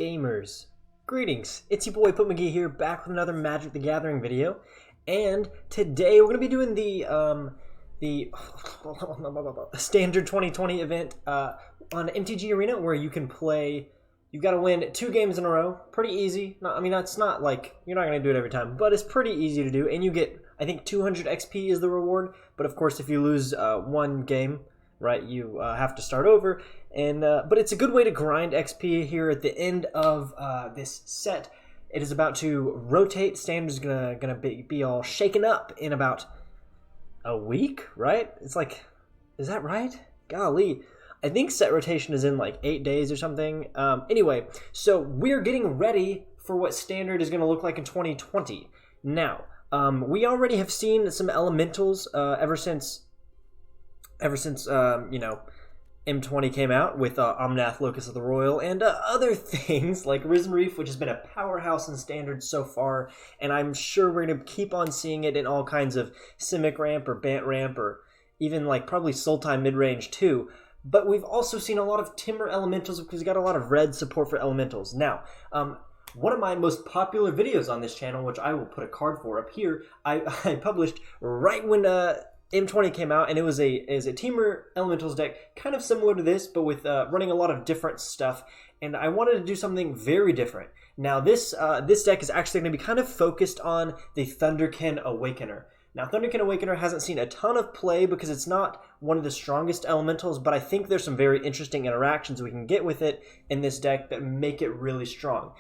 gamers. Greetings, it's your boy MtG here, back with another Magic the Gathering video, and today we're going to be doing the standard 2020 event on MtG Arena, where you can play. You've got to win 2 games in a row. Pretty easy. I mean, that's not like you're not going to do it every time, but it's pretty easy to do, and you get, I think, 200 XP is the reward. But of course, if you lose one game, right, you have to start over. And but it's a good way to grind XP here at the end of this set. It is about to rotate. Standard's gonna be all shaken up in about a week, right? It's like, is that right? Golly. I think set rotation is in like 8 days or something. Anyway, so we're getting ready for what Standard is going to look like in 2020. Now, we already have seen some elementals ever since you know, M20 came out with Omnath, Locus of the Royal, and other things like Risen Reef, which has been a powerhouse in Standard so far, and I'm sure we're going to keep on seeing it in all kinds of Simic Ramp or Bant Ramp, or even like probably Sultai mid-range too. But we've also seen a lot of Timber Elementals because we got a lot of red support for Elementals. Now, one of my most popular videos on this channel, which I will put a card for up here, I published right when M20 came out, and it was a Temur Elementals deck, kind of similar to this, but with running a lot of different stuff, and I wanted to do something very different. Now, this deck is actually going to be kind of focused on the Thunderkin Awakener. Now, Thunderkin Awakener hasn't seen a ton of play because it's not one of the strongest elementals, but I think there's some very interesting interactions we can get with it in this deck that make it really strong.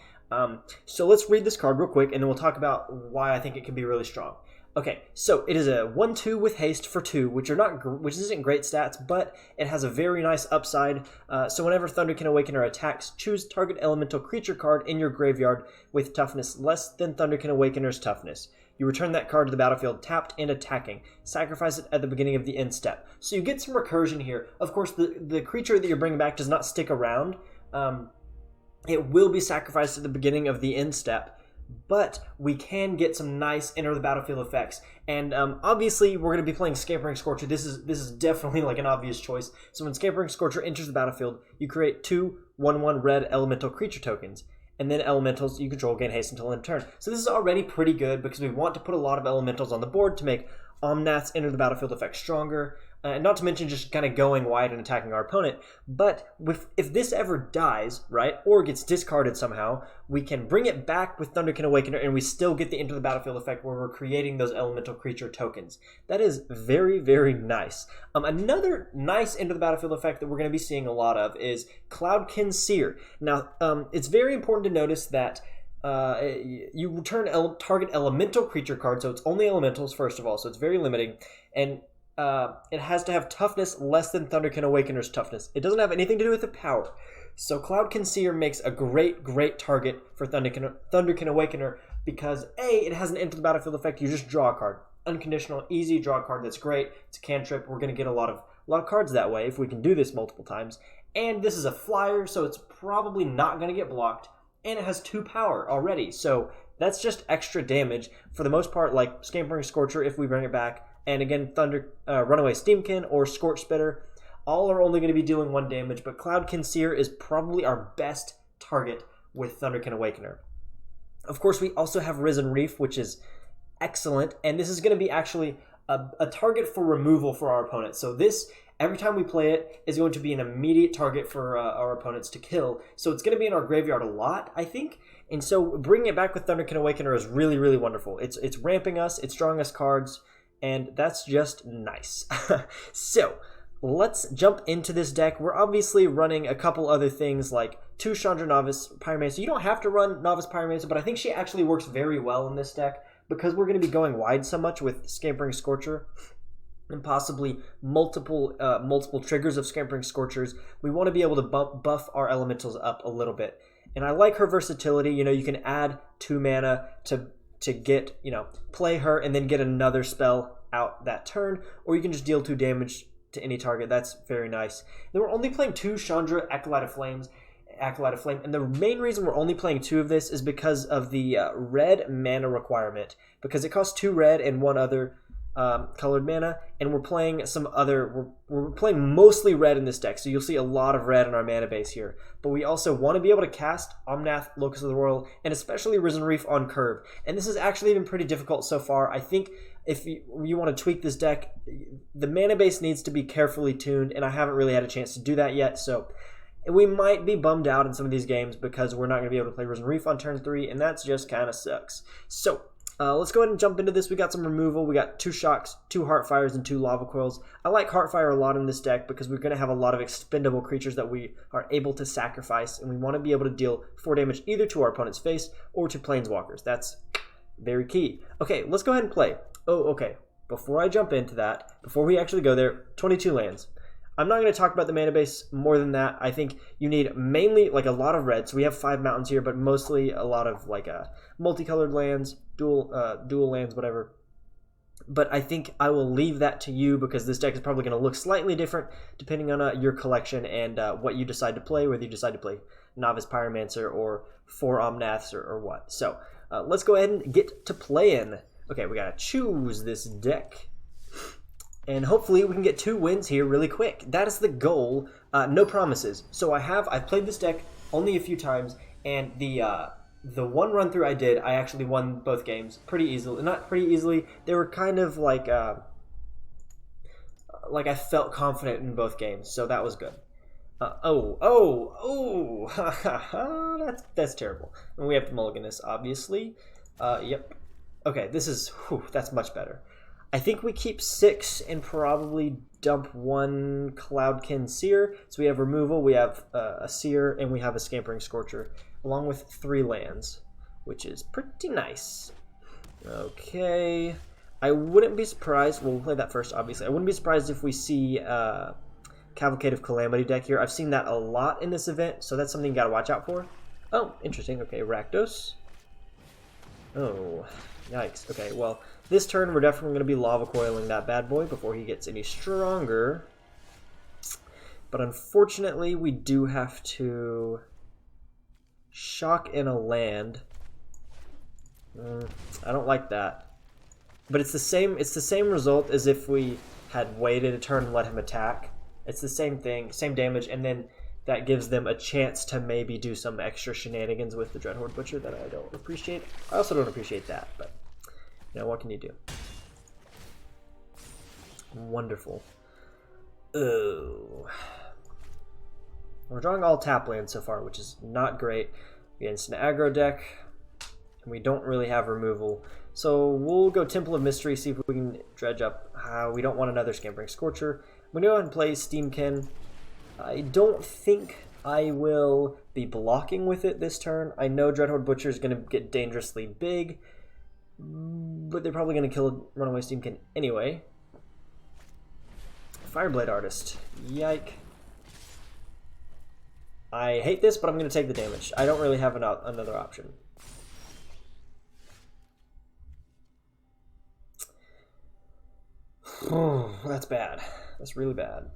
So let's read this card real quick, and then we'll talk about why I think it can be really strong. Okay, so it is a 1/2 with haste for 2, which isn't great stats, but it has a very nice upside. So whenever Thunderkin Awakener attacks, choose target elemental creature card in your graveyard with toughness less than Thunderkin Awakener's toughness. You return that card to the battlefield tapped and attacking. Sacrifice it at the beginning of the end step. So you get some recursion here. Of course, the creature that you're bringing back does not stick around. It will be sacrificed at the beginning of the end step, but we can get some nice enter the battlefield effects. And obviously, we're going to be playing Scampering Scorcher. This is definitely like an obvious choice. So when Scampering Scorcher enters the battlefield, you create 2 1/1 red elemental creature tokens. And then elementals you control gain haste until end turn. So this is already pretty good because we want to put a lot of elementals on the board to make Omnath's enter the battlefield effect stronger. And not to mention just kind of going wide and attacking our opponent. But if this ever dies, right, or gets discarded somehow, we can bring it back with Thunderkin Awakener, and we still get the enter the battlefield effect where we're creating those elemental creature tokens. That is very, very nice. Another nice enter the battlefield effect that we're going to be seeing a lot of is Cloudkin Seer. Now, it's very important to notice that you return target elemental creature card, so it's only elementals first of all, so it's very limiting, and it has to have toughness less than Thunderkin Awakener's toughness. It doesn't have anything to do with the power. So Cloudkin Seer makes a great target for Thunderkin Awakener because A, it has an enter the battlefield effect. You just draw a card, unconditional, easy draw a card. That's great. It's a cantrip. We're going to get a lot of cards that way if we can do this multiple times. And this is a flyer, so it's probably not going to get blocked. And it has 2 power already, so that's just extra damage for the most part, like Scampering Scorcher if we bring it back. And again, Runaway Steamkin or Scorch Spitter, all are only going to be dealing 1 damage, but Cloudkin Seer is probably our best target with Thunderkin Awakener. Of course, we also have Risen Reef, which is excellent, and this is going to be actually a target for removal for our opponent. So this, every time we play it, is going to be an immediate target for our opponents to kill. So it's going to be in our graveyard a lot, I think. And so bringing it back with Thunderkin Awakener is really, really wonderful. It's ramping us, it's drawing us cards, and that's just nice. So let's jump into this deck. We're obviously running a couple other things like 2 Chandra Novice Pyromancer. You don't have to run Novice Pyromancer, but I think she actually works very well in this deck because we're going to be going wide so much with Scampering Scorcher and possibly multiple triggers of Scampering Scorchers. We want to be able to buff our elementals up a little bit. And I like her versatility. You know, you can add 2 mana to get, you know, play her and then get another spell out that turn, or you can just deal 2 damage to any target. That's very nice. Then we're only playing 2 Chandra Acolyte of Flame, and the main reason we're only playing 2 of this is because of the red mana requirement, because it costs 2 red and 1 other colored mana, and we're playing some other. We're playing mostly red in this deck, so you'll see a lot of red in our mana base here. But we also want to be able to cast Omnath, Locus of the Royal, and especially Risen Reef on curve. And this has actually been pretty difficult so far. I think if you want to tweak this deck, the mana base needs to be carefully tuned, and I haven't really had a chance to do that yet. So we might be bummed out in some of these games because we're not going to be able to play Risen Reef on turn 3, and that's just kind of sucks. So let's go ahead and jump into this. We got some removal. We got 2 Shocks, 2 Heartfires, and 2 Lava Coils. I like Heartfire a lot in this deck because we're going to have a lot of expendable creatures that we are able to sacrifice, and we want to be able to deal 4 damage either to our opponent's face or to Planeswalkers. That's very key. Okay, let's go ahead and play. Oh, okay. Before I jump into that, before we actually go there, 22 lands. I'm not going to talk about the mana base more than that. I think you need mainly like a lot of red. So we have 5 mountains here, but mostly a lot of like multicolored lands, dual lands, whatever. But I think I will leave that to you because this deck is probably going to look slightly different depending on your collection and what you decide to play, whether you decide to play Novice Pyromancer or 4 Omnaths or what. So let's go ahead and get to playing. Okay, we got to choose this deck. And hopefully we can get 2 wins here really quick. That is the goal. No promises. So I've played this deck only a few times, and the one run through I did, I actually won both games pretty easily. Not pretty easily. They were kind of like I felt confident in both games, so that was good. That's terrible. And we have to mulligan this, obviously. Yep. Okay, that's much better. I think we keep 6 and probably dump 1 Cloudkin Seer. So we have removal, we have a Seer, and we have a Scampering Scorcher, along with 3 lands, which is pretty nice. Okay. I wouldn't be surprised, we'll play that first, obviously. I wouldn't be surprised if we see Cavalcade of Calamity deck here. I've seen that a lot in this event, so that's something you gotta watch out for. Oh, interesting. Okay, Rakdos. Oh, yikes. Okay, well, this turn we're definitely going to be Lava Coiling that bad boy before he gets any stronger. But unfortunately, we do have to shock in a land. I don't like that. But it's the same result as if we had waited a turn and let him attack. It's the same thing, same damage, and then that gives them a chance to maybe do some extra shenanigans with the Dreadhorde Butcher that I don't appreciate. I also don't appreciate that, but you know, what can you do? Wonderful. Oh. We're drawing all tap lands so far, which is not great. Against an aggro deck, and we don't really have removal. So we'll go Temple of Mystery, see if we can dredge up. We don't want another Scampering Scorcher. I'm going to go ahead and play Steamkin. I don't think I will be blocking with it this turn. I know Dreadhorde Butcher is going to get dangerously big, but they're probably going to kill Runaway Steamkin anyway. Fireblade Artist. Yike. I hate this, but I'm going to take the damage. I don't really have another option. Oh, that's bad. That's really bad.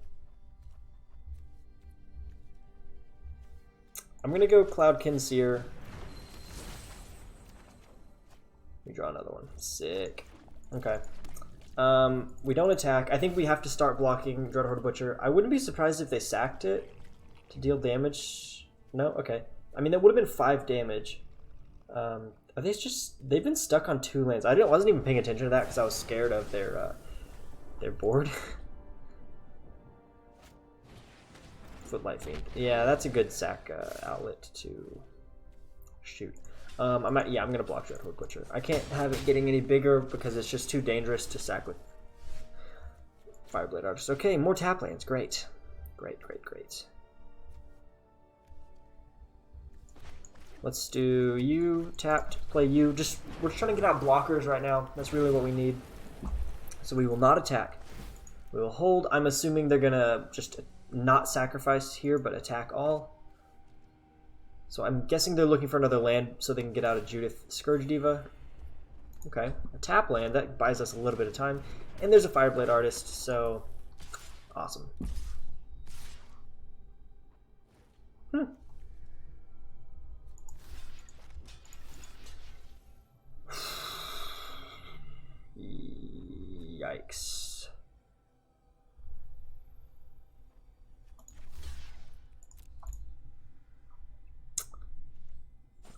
I'm going to go Cloudkin Seer. We draw another one. Sick. Okay. We don't attack. I think we have to start blocking Dreadhorde Butcher. I wouldn't be surprised if they sacked it to deal damage. No? Okay. I mean, that would have been 5 damage. Are they just... They've been stuck on 2 lands. I wasn't even paying attention to that because I was scared of their board. Footlight Fiend. Yeah, that's a good sack outlet to shoot. I'm gonna block Dreadhorde Butcher. I can't have it getting any bigger because it's just too dangerous to sack with Fireblade Artist. Okay, more tap lands. Great. Great. Let's do you tapped, play you. We're trying to get out blockers right now. That's really what we need. So we will not attack. We will hold. I'm assuming they're gonna just not sacrifice here, but attack all. So I'm guessing they're looking for another land so they can get out of Judith Scourge Diva. Okay, a tap land, that buys us a little bit of time. And there's a Fireblade Artist, so awesome. Yikes.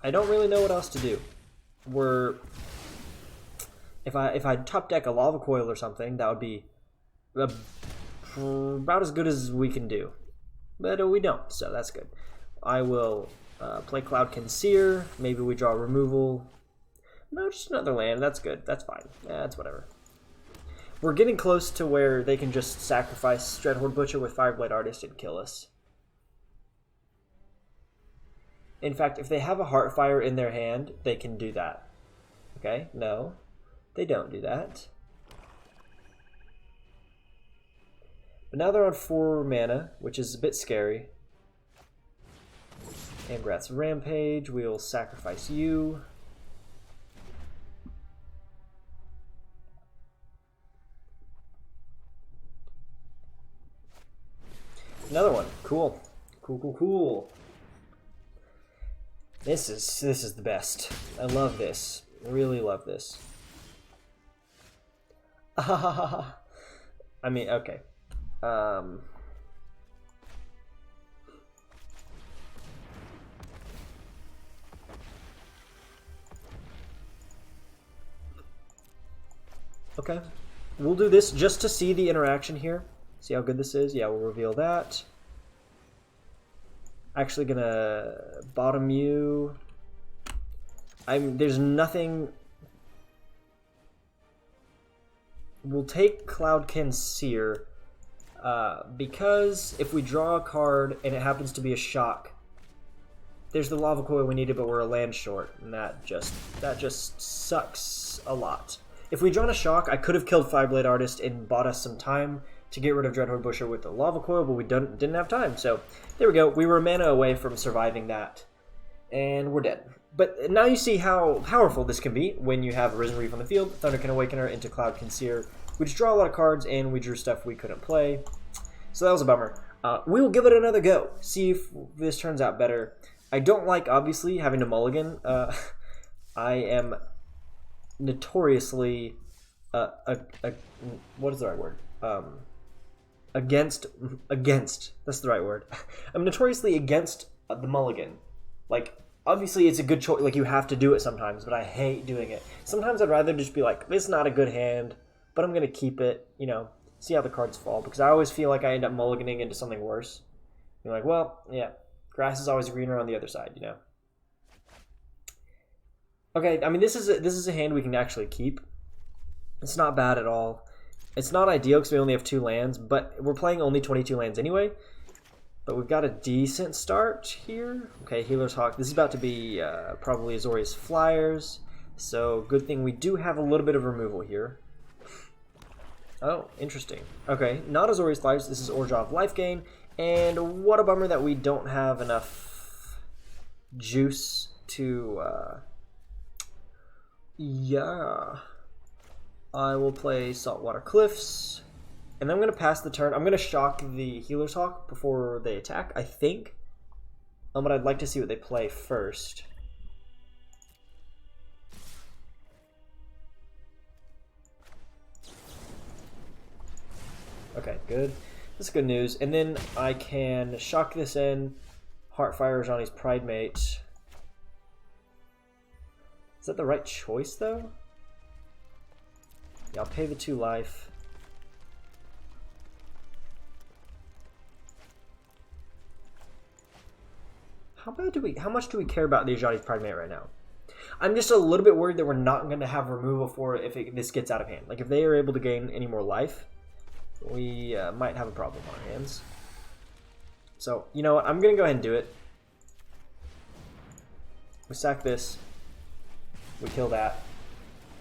I don't really know what else to do. If I top deck a lava coil or something, that would be about as good as we can do. But we don't, so that's good. I will play Cloudkin Seer. Maybe we draw removal. No, just another land. That's good. That's fine. That's whatever. We're getting close to where they can just sacrifice Dreadhorde Butcher with Fireblade Artist and kill us. In fact, if they have a Heartfire in their hand, they can do that. Okay? No, they don't do that. But now they're on 4 mana, which is a bit scary. Amgrath's Rampage. We'll sacrifice you. Another one. Cool. Cool. This is the best. I love this. I really love this. I mean, okay. Okay. We'll do this just to see the interaction here. See how good this is? Yeah, we'll reveal that. Actually gonna bottom you. There's nothing. We'll take Cloudkin Seer because if we draw a card and it happens to be a shock, there's the Lava Coil we needed, but we're a land short, and that just sucks a lot. If we drawn a shock, I could have killed Fireblade Artist and bought us some time to get rid of Dreadhorde Butcher with the Lava Coil, but we didn't have time. So there we go. We were a mana away from surviving that, and we're dead. But now you see how powerful this can be when you have Risen Reef on the field, Thunderkin Awakener into Cloudkin Seer. We just draw a lot of cards, and we drew stuff we couldn't play. So that was a bummer. We will give it another go. See if this turns out better. I don't like, obviously, having to mulligan. I am notoriously what is the right word? Against, that's the right word. I'm notoriously against the mulligan. Like, obviously it's a good choice, like you have to do it sometimes, but I hate doing it. Sometimes I'd rather just be like, this is not a good hand, but I'm going to keep it, you know, see how the cards fall, because I always feel like I end up mulliganing into something worse. You're like, well, yeah, grass is always greener on the other side, you know. Okay, I mean, this is a hand we can actually keep. It's not bad at all. It's not ideal because we only have 2 lands, but we're playing only 22 lands anyway. But we've got a decent start here. Okay, Healer's Hawk. This is about to be probably Azorius Flyers. So good thing we do have a little bit of removal here. Oh, interesting. Okay, not Azorius Flyers. This is Orjov Life Gain. And what a bummer that we don't have enough juice to... yeah. I will play Saltwater Cliffs, and then I'm going to pass the turn. I'm going to shock the Healer's Hawk before they attack, I think. But I'd like to see what they play first. Okay, good. That's good news. And then I can shock this in, Heartfire Ajani's Pridemate. Is that the right choice, though? Yeah, I'll pay the 2 life. How much do we care about the Ajani's Pridemate right now? I'm just a little bit worried that we're not going to have removal for it if this gets out of hand. Like, if they are able to gain any more life, we might have a problem on our hands. So, you know what? I'm going to go ahead and do it. We sack this. We kill that.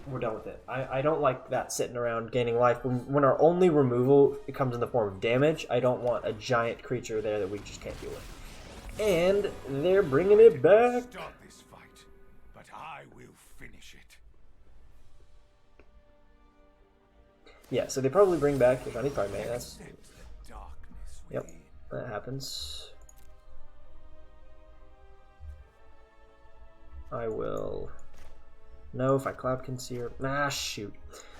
We're done with it. I don't like that sitting around gaining life. When our only removal it comes in the form of damage, I don't want a giant creature there that we just can't deal with. And they're bringing it back. Stop this fight, but I will finish it. Yeah, so they probably bring back the Ajani's Pridemate. That's... Yep, that happens. I will... No, if I Cloudkin Seer... Ah, shoot.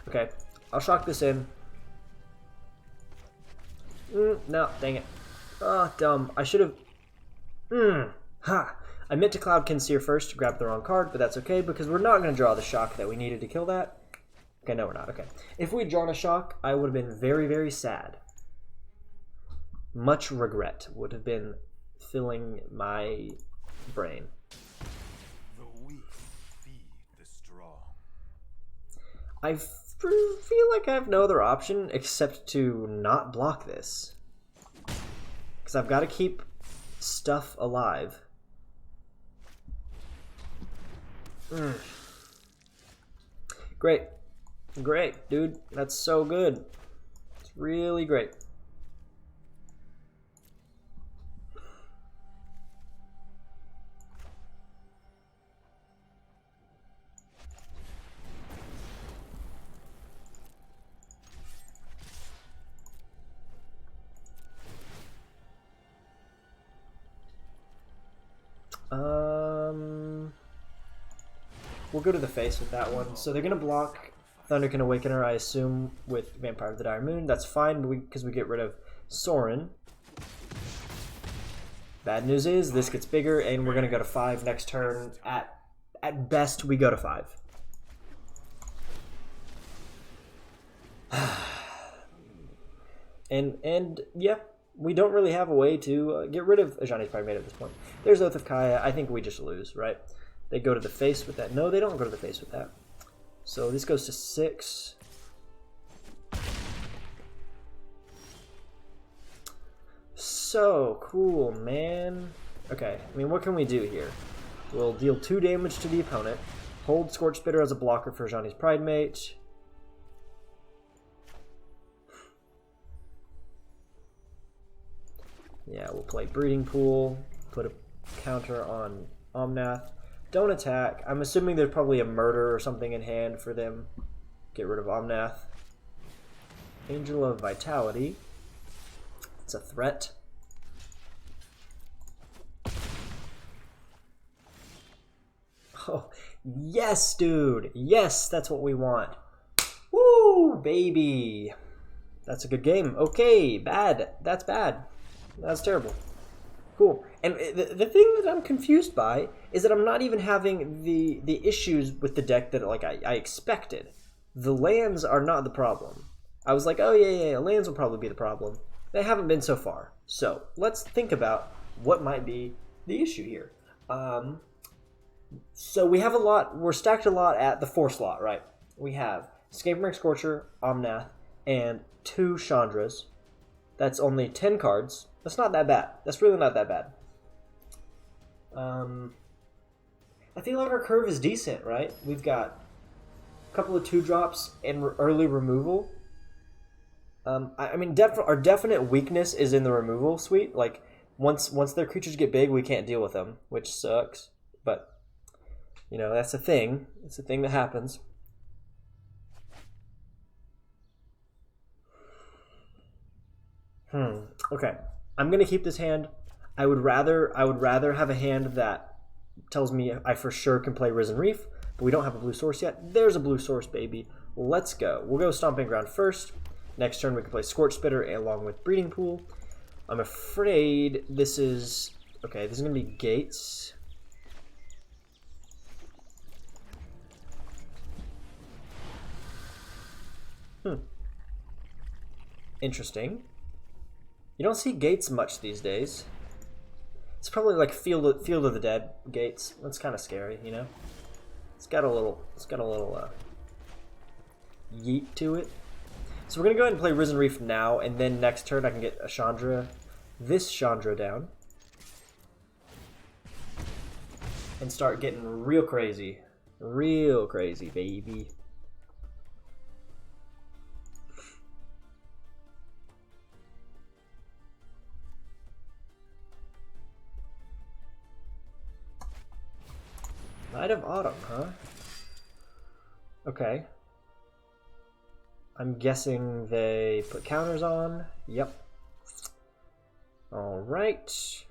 Okay, I'll shock this in. No, dang it. Oh, dumb. I should have... Ha! I meant to Cloud Kinseer first to grab the wrong card, but that's okay because we're not going to draw the shock that we needed to kill that. Okay, no, we're not. Okay. If we'd drawn a shock, I would have been very, very sad. Much regret would have been filling my brain. The weak feed the strong. I feel like I have no other option except to not block this. Because I've got to keep stuff alive. Great. Great, dude. That's so good. It's really great. We'll go to the face with that one. So they're going to block Thunderkin Awakener, I assume, with Vampire of the Dire Moon. That's fine because we get rid of Sorin. Bad news is this gets bigger, and we're going to go to 5 next turn. At best, we go to 5. and yeah, we don't really have a way to get rid of Ajani's Primate at this point. There's Oath of Kaya. I think we just lose, right? They go to the face with that. No, they don't go to the face with that. So this goes to 6. So cool, man. Okay, I mean, what can we do here? We'll deal 2 damage to the opponent. Hold Scorch Spitter as a blocker for Ajani's Primate. Yeah, we'll play Breeding Pool. Put a counter on Omnath. Don't attack. I'm assuming there's probably a murder or something in hand for them. Get rid of Omnath. Angel of Vitality. It's a threat. Oh, yes, dude. Yes, that's what we want. Woo, baby. That's a good game. Okay, bad. That's bad. That's terrible. Cool. And the thing that I'm confused by is that I'm not even having the issues with the deck that like I expected. The lands are not the problem. I was like, oh yeah, lands will probably be the problem. They haven't been so far. So let's think about what might be the issue here. So we have a lot. We're stacked a lot at the 4 slot, right? We have Scapemark Scorcher, Omnath, and 2 Chandras. That's only 10 cards. That's not that bad. That's really not that bad. I feel like our curve is decent, right? We've got a couple of 2-drops and early removal. I mean, our definite weakness is in the removal suite. Like, once their creatures get big, we can't deal with them, which sucks. But, you know, that's a thing. It's a thing that happens. Okay. I'm gonna keep this hand. I would rather have a hand that tells me I for sure can play Risen Reef, but we don't have a blue source yet. There's a blue source, baby. Let's go. We'll go Stomping Ground first. Next turn we can play Scorch Spitter along with Breeding Pool. I'm afraid this is okay. This is gonna be Gates. Interesting. You don't see Gates much these days. It's probably like Field of the Dead Gates. That's kind of scary, you know. It's got a little yeet to it. So we're gonna go ahead and play Risen Reef now, and then next turn I can get a Chandra, this Chandra down, and start getting real crazy, baby. Night of Autumn, huh? Okay. I'm guessing they put counters on. Yep. All right.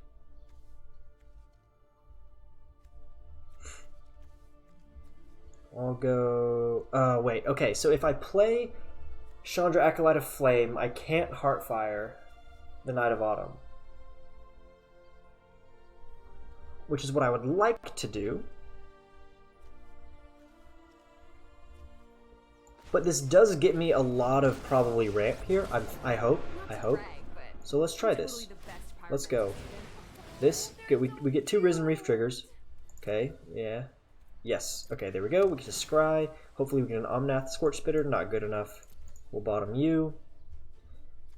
I'll go... wait. Okay, so if I play Chandra Acolyte of Flame, I can't Heartfire. the Knight of Autumn. Which is what I would like to do. But this does get me a lot of probably ramp here. I hope. So let's try this. Let's go. This, we get 2 Risen Reef triggers. Okay, yeah. Yes, okay, there we go. We get a Scry. Hopefully we get an Omnath Scorch Spitter. Not good enough. We'll bottom you.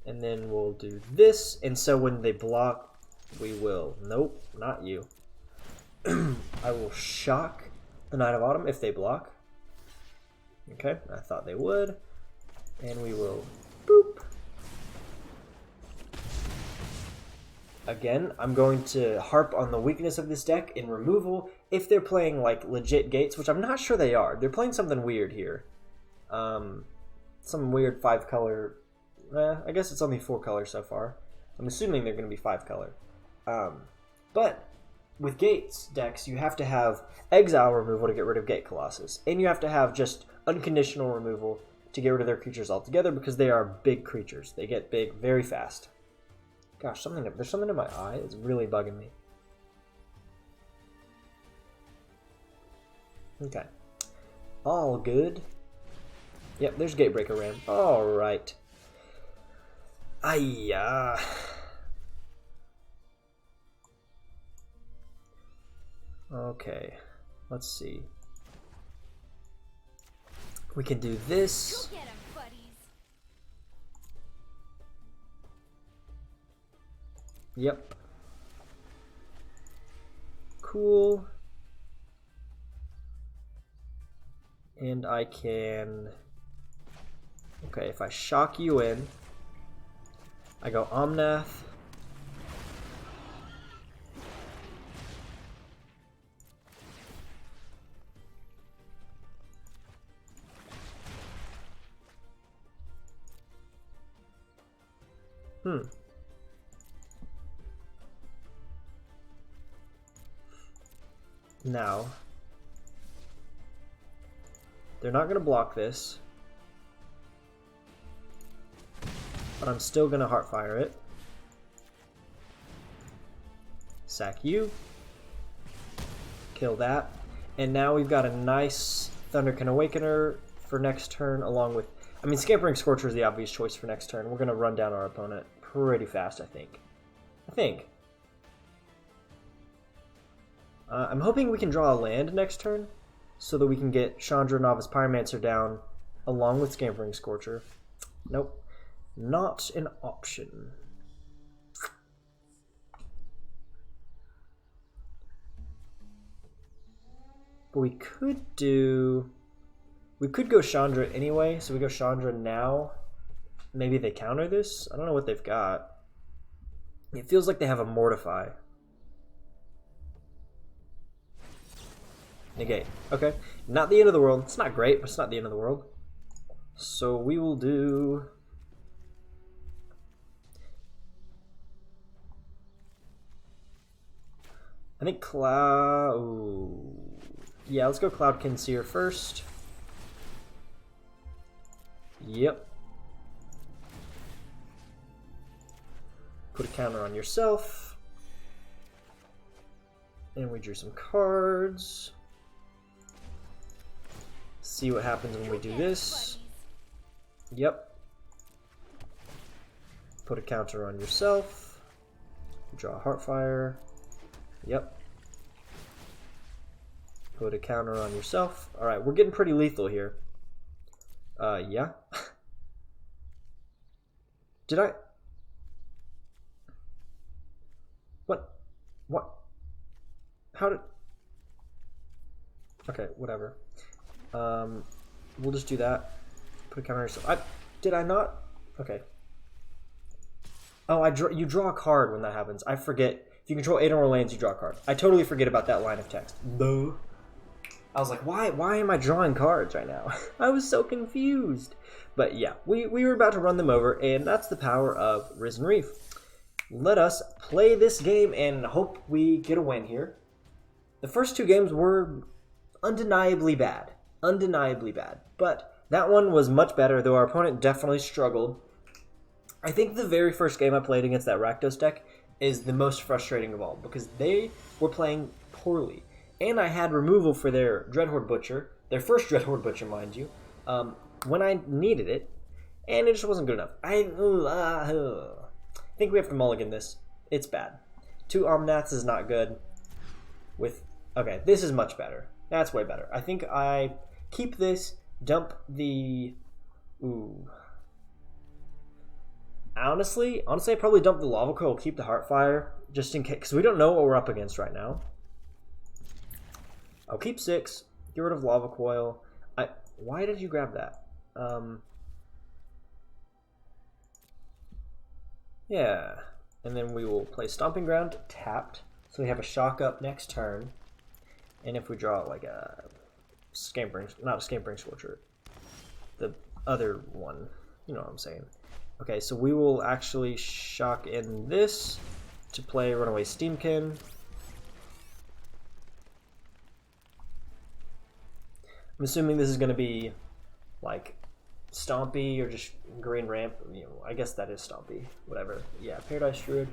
And then we'll do this. And so when they block, we will... Nope, not you. I will shock the Knight of Autumn if they block. Okay, I thought they would. And we will... Boop. Again, I'm going to harp on the weakness of this deck in removal if they're playing like legit gates, which I'm not sure they are. They're playing something weird here. Some weird 5-color... I guess it's only 4 colors so far. I'm assuming they're going to be 5 color. But with gates decks, you have to have exile removal to get rid of Gate Colossus. And you have to have just unconditional removal to get rid of their creatures altogether because they are big creatures. They get big very fast. Gosh, there's something in my eye. It's really bugging me. Okay. All good. Yep, there's Gatebreaker Ram. Alright. Ayya. Okay. Let's see. We can do this. Go get 'em, buddies. Yep. Cool. And I can... Okay, if I shock you in, I go Omnath. Now, they're not going to block this, but I'm still going to Heartfire it. Sack you. Kill that. And now we've got a nice Thunderkin Awakener for next turn, along with... I mean, Scampering Scorcher is the obvious choice for next turn. We're going to run down our opponent pretty fast, I think. I'm hoping we can draw a land next turn so that we can get Chandra Novice Pyromancer down along with Scampering Scorcher. Nope. Not an option. But we could do... We could go Chandra anyway, so we go Chandra now. Maybe they counter this? I don't know what they've got. It feels like they have a Mortify. Negate. Okay. Not the end of the world. It's not great, but it's not the end of the world. So we will do... I think Cloud... Ooh. Yeah, let's go Cloudkin Seer first. Yep. Put a counter on yourself. And we drew some cards. See what happens when we do this. Yep. Put a counter on yourself. Draw a Heartfire. Yep. Put a counter on yourself. Alright, we're getting pretty lethal here. Yeah. Did I... What? How did... Okay, whatever. We'll just do that. Put a counter on yourself. Did I not? Okay. Oh, you draw a card when that happens. I forget. If you control 8 or more lands, you draw a card. I totally forget about that line of text. No. I was like, why am I drawing cards right now? I was so confused. But yeah, we were about to run them over, and that's the power of Risen Reef. Let us play this game and hope we get a win here. The first 2 games were undeniably bad. Undeniably bad. But that one was much better, though our opponent definitely struggled. I think the very first game I played against that Rakdos deck is the most frustrating of all, because they were playing poorly. And I had removal for their Dreadhorde Butcher, their first Dreadhorde Butcher, mind you, when I needed it, and it just wasn't good enough. I think we have to mulligan this. It's bad. 2 Omnaths is not good. Okay, this is much better. That's way better. I think I keep this, dump the... Ooh. Honestly, I probably dump the Lava Coil, keep the Heartfire, just in case, because we don't know what we're up against right now. I'll keep 6, get rid of Lava Coil. Why did you grab that? Yeah, and then we will play Stomping Ground, tapped, so we have a shock up next turn. And if we draw like a not a Scampering Scorcher, the other one, you know what I'm saying. Okay, so we will actually shock in this to play Runaway Steamkin. I'm assuming this is going to be like Stompy or just Green Ramp. You know, I guess that is Stompy. Whatever. Yeah, Paradise Druid.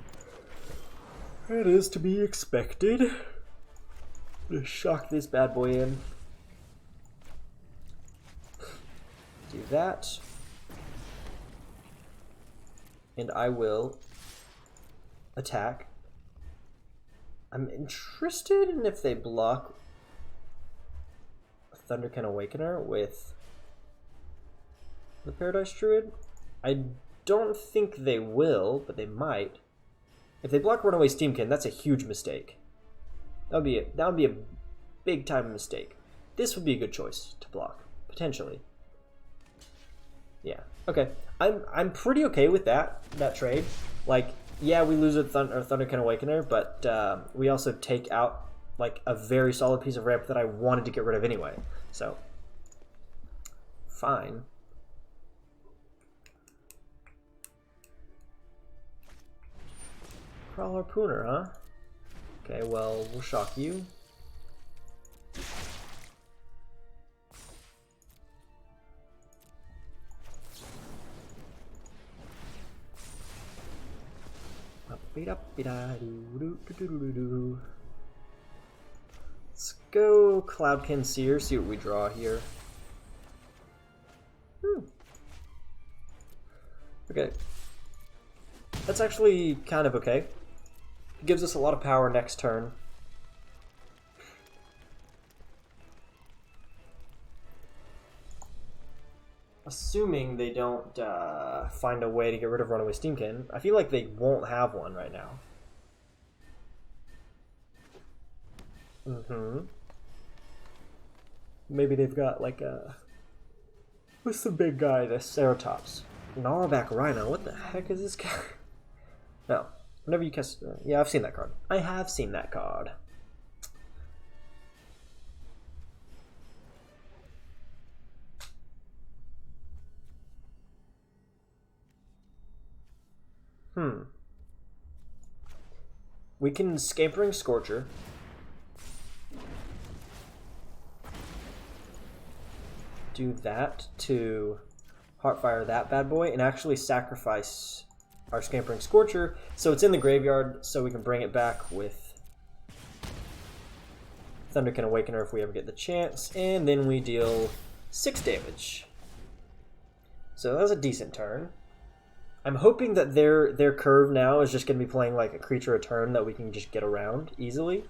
It is to be expected. Just shock this bad boy in. Do that. And I will attack. I'm interested in if they block Thunderkin Awakener with the Paradise Druid. I don't think they will, but they might. If they block Runaway Steamkin, that's a huge mistake. That would be a big time mistake. This would be a good choice to block, potentially. Yeah. Okay. I'm pretty okay with that trade. Like, yeah, we lose a Thunderkin Awakener, but we also take out like a very solid piece of ramp that I wanted to get rid of anyway. So, fine. Crawler Pooner, huh? Okay, well, we'll shock you. Let's go Cloudkin Seer, see what we draw here. Okay. That's actually kind of okay. It gives us a lot of power next turn. Assuming they don't find a way to get rid of Runaway Steamkin. I feel like they won't have one right now. Maybe they've got like a... What's the big guy? The Ceratops. Gnarlback Rhino. What the heck is this guy? No. Whenever you cast... yeah, I've seen that card. I have seen that card. We can Scampering Scorcher. Do that to Heartfire that bad boy and actually sacrifice our Scampering Scorcher so it's in the graveyard so we can bring it back with Thunderkin Awakener if we ever get the chance, and then we deal 6 damage. So that was a decent turn. I'm hoping that their curve now is just going to be playing like a creature a turn that we can just get around easily.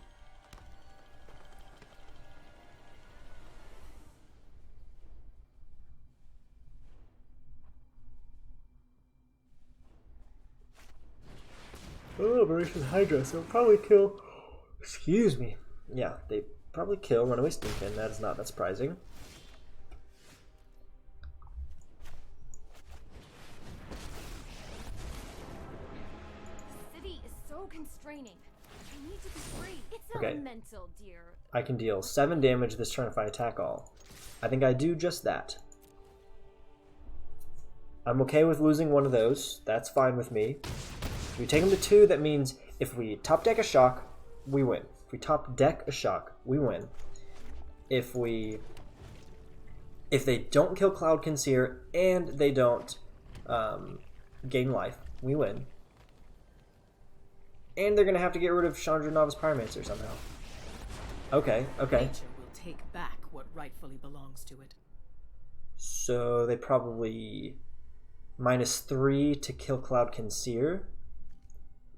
Oh, Voracious Hydra, so it'll probably kill... Excuse me. Yeah, they probably kill Runaway Steamkin. That is not that surprising. Constraining. I need to be free. It's Okay. elemental, dear. I can deal 7 damage this turn if I attack all. I think I do just that. I'm okay with losing one of those. That's fine with me. If we take them to 2, that means if we top deck a shock, we win. If we top deck a shock, we win. If they don't kill Cloudkin Seer and they don't gain life. We win. And they're going to have to get rid of Chandra Novice Pyromancer somehow. Okay, okay. Nature will take back what rightfully belongs to it. So they probably -3 to kill Cloud Conceer.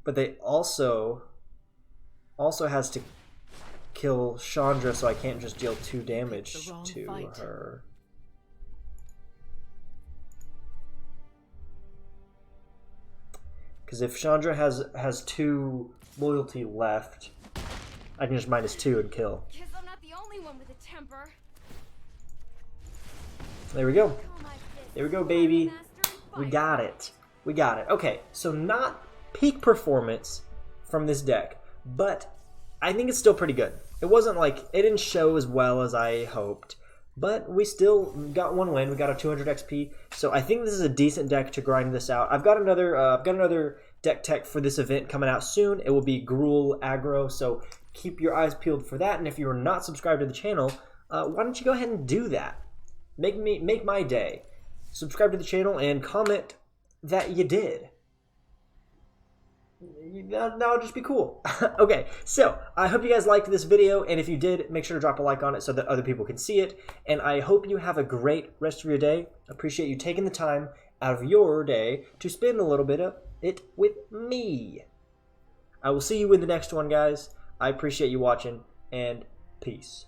But they also has to kill Chandra, so I can't just deal 2 damage to her. Because if Chandra has 2 loyalty left, I can just -2 and kill. Guess I'm not the only one with a temper. There we go. Kill my fist. There we go, baby. Master and We fight. got it. We got it. Okay, so not peak performance from this deck, but I think it's still pretty good. It wasn't like, it didn't show as well as I hoped, but we still got 1 win. We got a 200 XP, so I think this is a decent deck to grind this out. I've got another deck tech for this event coming out soon. It will be Gruul aggro, so keep your eyes peeled for that. And if you are not subscribed to the channel, why don't you go ahead and do that? Make my day. Subscribe to the channel and comment that you did. That'll just be cool. Okay, so I hope you guys liked this video, and if you did, make sure to drop a like on it so that other people can see it. And I hope you have a great rest of your day. Appreciate you taking the time out of your day to spend a little bit of it with me. I will see you in the next one, guys. I appreciate you watching, and peace.